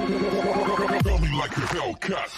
Tell me like a Hellcat.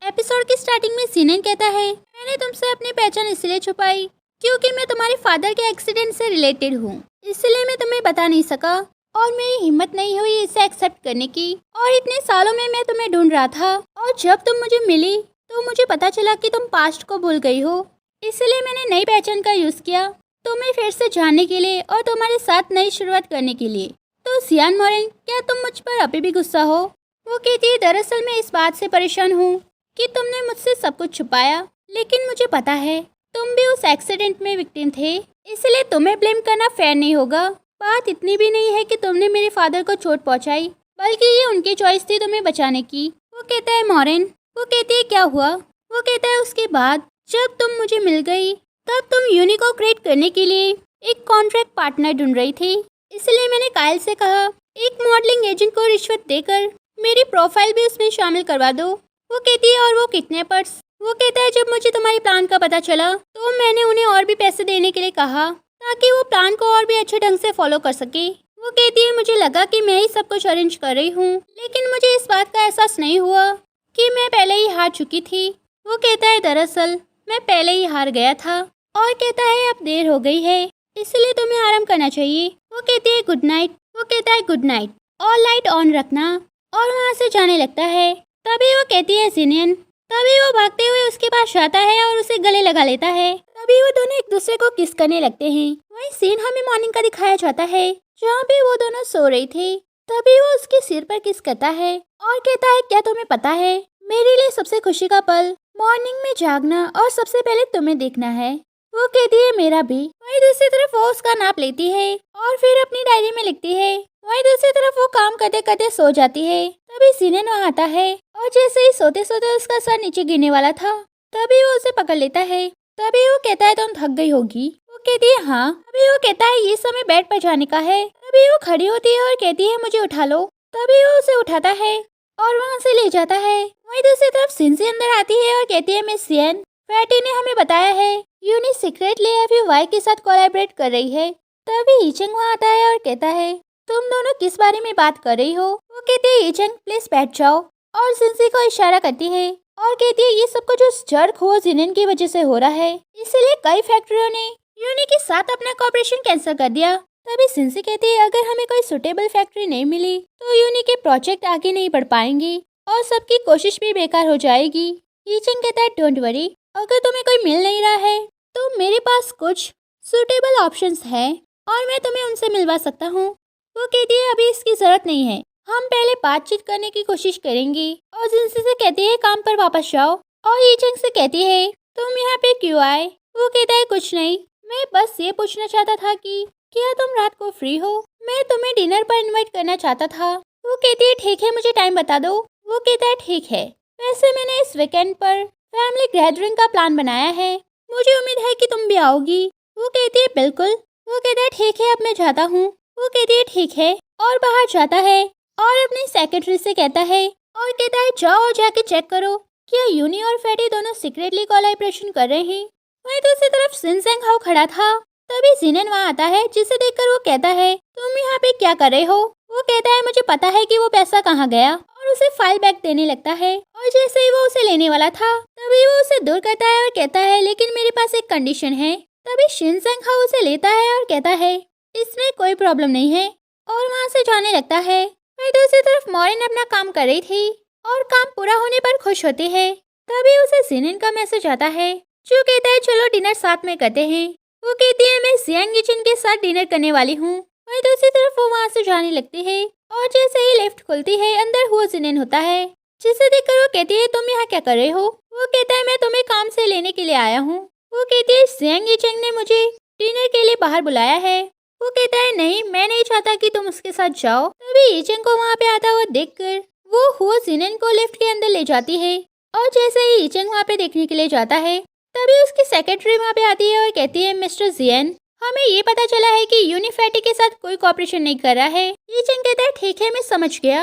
Episode की starting में seinen कहता है, मैंने तुमसे अपनी पहचान इसलिए छुपाई क्योंकि मैं तुम्हारे फादर के एक्सीडेंट से रिलेटेड हूँ, इसलिए मैं तुम्हें बता नहीं सका और मेरी हिम्मत नहीं हुई इसे एक्सेप्ट करने की। और इतने सालों में मैं तुम्हें ढूंढ रहा था और जब तुम मुझे मिली तो मुझे पता चला कि तुम पास्ट को भूल गई हो, इसलिए मैंने नई पहचान का यूज़ किया तुम्हें फिर से जानने के लिए और तुम्हारे साथ नई शुरुआत करने के लिए। तो सियान मॉरेन, क्या तुम मुझ पर अभी भी गुस्सा हो? वो कहती है, दरअसल मैं इस बात से परेशान हूँ कि तुमने मुझसे सब कुछ छुपाया, लेकिन मुझे पता है तुम भी उस एक्सीडेंट में विक्टिम थे, इसलिए तुम्हें ब्लेम करना फेयर नहीं होगा। बात इतनी भी नहीं है कि तुमने मेरे फादर को चोट पहुंचाई, बल्कि ये उनकी चॉइस थी तुम्हें बचाने की। वो कहता है मॉरेन, वो कहती है क्या हुआ? वो कहता है उसके बाद जब तुम मुझे मिल गई तब तुम यूनी को क्रिएट करने के लिए एक कॉन्ट्रैक्ट पार्टनर ढूंढ रही थी, इसलिए मैंने कायल से कहा एक मॉडलिंग एजेंट को रिश्वत देकर मेरी प्रोफाइल भी उसमें शामिल करवा दो। वो कहती है और वो कितने पर्स? वो कहता है जब मुझे तुम्हारी प्लान का पता चला तो मैंने उन्हें और भी पैसे देने के लिए कहा ताकि वो प्लान को और भी अच्छे ढंग से फॉलो कर सके। वो कहती है मुझे लगा कि मैं ही सब कुछ अरेंज कर रही हूँ, लेकिन मुझे इस बात का एहसास नहीं हुआ कि मैं पहले ही हार चुकी थी। वो कहता है दरअसल मैं पहले ही हार गया था। और कहता है अब देर हो गई है, इसलिए तुम्हें आराम करना चाहिए। वो कहती है गुड नाइट। वो कहता है गुड नाइट और लाइट ऑन रखना, और वहाँ से जाने लगता है। तभी वो कहती है जिनियन। तभी वो भागते हुए उसके पास जाता है और उसे गले लगा लेता है। तभी वो दोनों एक दूसरे को किस करने लगते हैं। वही सीन हमें मॉर्निंग का दिखाया जाता है जहाँ पे वो दोनों सो रही थी। तभी वो उसके सिर पर किस करता है और कहता है क्या तुम्हें पता है मेरे लिए सबसे खुशी का पल मॉर्निंग में जागना और सबसे पहले तुम्हें देखना है। वो कहती है मेरा भी। वही दूसरी तरफ वो उसका नाप लेती है और फिर अपनी डायरी में लिखती है। वही दूसरी तरफ वो काम करते करते सो जाती है। तभी सीनन वहाँ आता है और जैसे ही सोते सोते उसका सर नीचे गिरने वाला था, तभी वो उसे पकड़ लेता है। तभी वो कहता है तुम थक गई होगी। वो कहती है हाँ। तभी वो कहता है ये समय बेड पर जाने का है। तभी वो खड़ी होती है और कहती है मुझे उठा लो। तभी वो उसे उठाता है और वहाँ से ले जाता है। वही दूसरी तरफ सिंसी अंदर आती है और कहती है मिस सियन, फैटी ने हमें बताया है यूनी सीक्रेटली FUY के साथ कोलैबोरेट कर रही है। तभी ईचंग वहाँ आता है और कहता है तुम दोनों किस बारे में बात कर रही हो? वो कहती है ईचंग प्लीज बैठ जाओ, और सिंसी को इशारा करती है और कहती है ये सब कुछ उस जर्क हो जिनिन की वजह से हो रहा है, इसीलिए कई फैक्ट्रियों ने यूनी के साथ अपना कॉर्पोरेशन कैंसिल कर दिया। तभी सिंसी कहती है अगर हमें कोई सुटेबल फैक्ट्री नहीं मिली तो यूनी के प्रोजेक्ट आगे नहीं बढ़ पाएंगे और सबकी कोशिश भी बेकार हो जाएगी। ईचंग कहता है डोंट वरी, अगर तुम्हें कोई मिल नहीं रहा है तो मेरे पास कुछ सुटेबल ऑप्शंस हैं और मैं तुम्हें उनसे मिलवा सकता हूँ। वो कहती है अभी इसकी जरूरत नहीं है, हम पहले बातचीत करने की कोशिश करेंगे। और जिनसे से कहती है काम पर वापस जाओ। और ईचंग से कहती है तुम यहाँ पे क्यों आए? वो कहता है कुछ नहीं, मैं बस ये पूछना चाहता था कि क्या तुम रात को फ्री हो? मैं तुम्हें डिनर पर इनवाइट करना चाहता था। वो कहती है ठीक है, मुझे टाइम बता दो। वो कहता है ठीक है, वैसे मैंने इस वीकेंड पर फैमिली गैदरिंग का प्लान बनाया है, मुझे उम्मीद है कि तुम भी आओगी। वो कहती है बिल्कुल। वो कहता है ठीक है, अब मैं जाता हूँ। वो कहती है ठीक है और बाहर जाता है और अपनी सेक्रेटरी से कहता है और कहता है जाओ और जाके चेक करो क्या यूनी और फैटी दोनों सीक्रेटली कोलैबोरेशन कर रहे हैं। वहीं दूसरी तरफ सिनसेंग हाउ खड़ा था। तभी जिनन वहाँ आता है, जिसे देखकर वो कहता है तुम यहाँ पे क्या कर रहे हो? वो कहता है मुझे पता है कि वो पैसा कहाँ गया, और उसे फाइल बैग देने लगता है। और जैसे ही वो उसे लेने वाला था तभी वो उसे दूर करता है और कहता है लेकिन मेरे पास एक कंडीशन है। तभी शिनसेंग हाउ उसे लेता है और कहता है इसमें कोई प्रॉब्लम नहीं है, और वहाँ से जाने लगता है। वहीं दूसरी तरफ मॉरिन अपना काम कर रही थी और काम पूरा होने पर खुश होती है। तभी उसे जिनिन का मैसेज आता है जो कहता है चलो डिनर साथ में करते हैं। वो कहती है मैं जियांग ईचन के साथ डिनर करने वाली हूँ। वहीं दूसरी तरफ वो वहाँ से जाने लगती है और जैसे ही लिफ्ट खुलती है अंदर हुआ जिनिन होता है, जिसे देखकर वो कहती है तुम यहाँ क्या कर रहे हो? वो कहता है मैं तुम्हें काम से लेने के लिए आया हूँ। वो कहती है जियांग ईचन ने मुझे डिनर के लिए बाहर बुलाया है। वो कहता है नहीं, मैं नहीं चाहता कि तुम उसके साथ जाओ। तभी ईचंग को वहाँ पे आता हुआ देखकर वो हुआ जिनिन को लिफ्ट के अंदर ले जाती है, और जैसे ही ईचंग वहाँ पे देखने के लिए जाता है तभी उसकी सेक्रेटरी वहाँ पे आती है और कहती है मिस्टर जियन, हमें ये पता चला है कि यूनिफैटी के साथ कोई कॉपरेशन नहीं कर रहा है। ईचंग कहता है ठीक है, मैं समझ गया।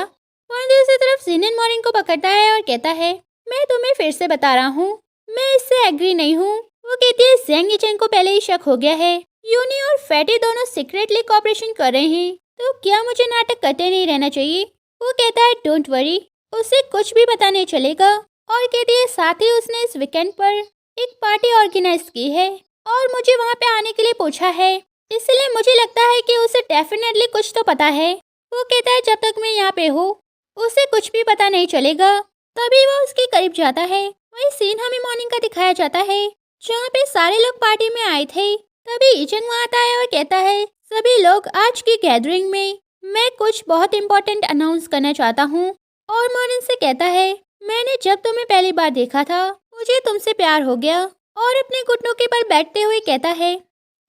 वहीं दूसरी तरफ जिनिन मॉर्निंग को पकड़ता है और कहता है मैं तुम्हें फिर से बता रहा हूँ, मैं इससे एग्री नहीं हूँ। वो कहती है जियांग ईचंग को पहले ही शक हो गया है यूनी और फैटी दोनों सीक्रेटली कॉपरेशन कर रहे हैं, तो क्या मुझे नाटक करते नहीं रहना चाहिए? वो कहता है डोंट वरी, उसे कुछ भी पता नहीं चलेगा। और कहती है साथ ही उसने इस वीकेंड पर एक पार्टी ऑर्गेनाइज की है और मुझे वहाँ पे आने के लिए पूछा है, इसलिए मुझे लगता है कि उसे डेफिनेटली कुछ तो पता है। वो कहता है जब तक मैं यहाँ पे हूँ उसे कुछ भी पता नहीं चलेगा। तभी वो उसके करीब जाता है। वही सीन हमें मॉर्निंग का दिखाया जाता है जहाँ पे सारे लोग पार्टी में आए थे। तभी इचंग वहाँ आता है और कहता है सभी लोग आज की गैदरिंग में मैं कुछ बहुत इम्पोर्टेंट अनाउंस करना चाहता हूँ। और मॉर्निंग से कहता है मैंने जब तुम्हें पहली बार देखा था मुझे तुमसे प्यार हो गया। और अपने घुटनों के बल बैठते हुए कहता है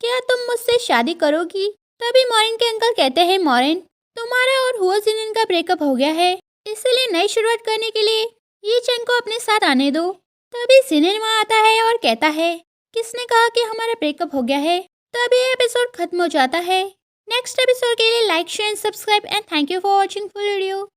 क्या तुम मुझसे शादी करोगी? तभी मॉरिन के अंकल कहते हैं मॉरिन तुम्हारा और हुआ जिनिन का ब्रेकअप हो गया है, इसलिए नई शुरुआत करने के लिए ये चंग को अपने साथ आने दो। तभी जिनिन वहाँ आता है और कहता है किसने कहा कि हमारा ब्रेकअप हो गया है? तभी एपिसोड खत्म हो जाता है। नेक्स्ट एपिसोड के लिए like share subscribe and thank you for watching full video.